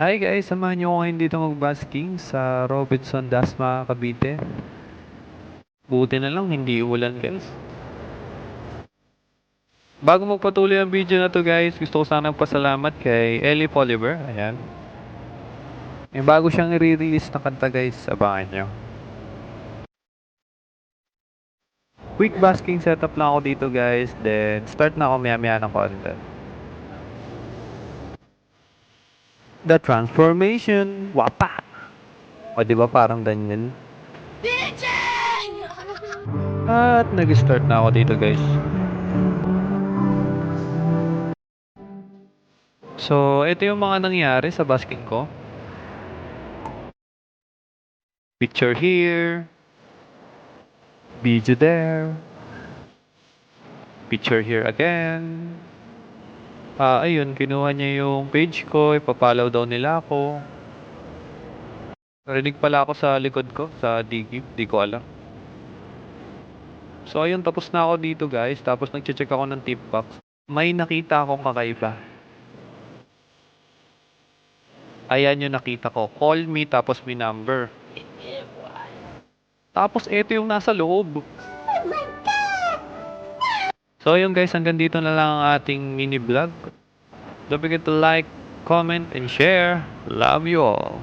Hi guys, samahan niyo ako ngayon dito mag-basking sa Robinson Dasma, Cavite. Buti na lang hindi ulan guys. Bago magpatuloy ang video na to guys, gusto ko sanang pasalamat kay Ellie Poliver. Ayan. May bago siyang i-release na kanta guys, abangan niyo. Quick basking setup lang ako dito guys, then start na ako maya-maya ng content. The transformation! Wapa! O diba parang ganyan? At nag-start na ako dito guys. So, ito yung mga nangyari sa basking ko. Picture here. Video there. Picture here again. Ayun, kinuha niya yung page ko. Ipapollow daw nila ako. Narinig pala ako sa likod ko, sa DQ. Di ko alam. So, ayun, tapos na ako dito guys. Tapos nag-check ako ng tip box. May nakita akong kakaiba. Ayan yung nakita ko. Call me, tapos may number. Tapos ito yung nasa loob. So ayun guys, hanggang dito na lang ang ating mini vlog. Don't forget to like, comment, and share. Love you all.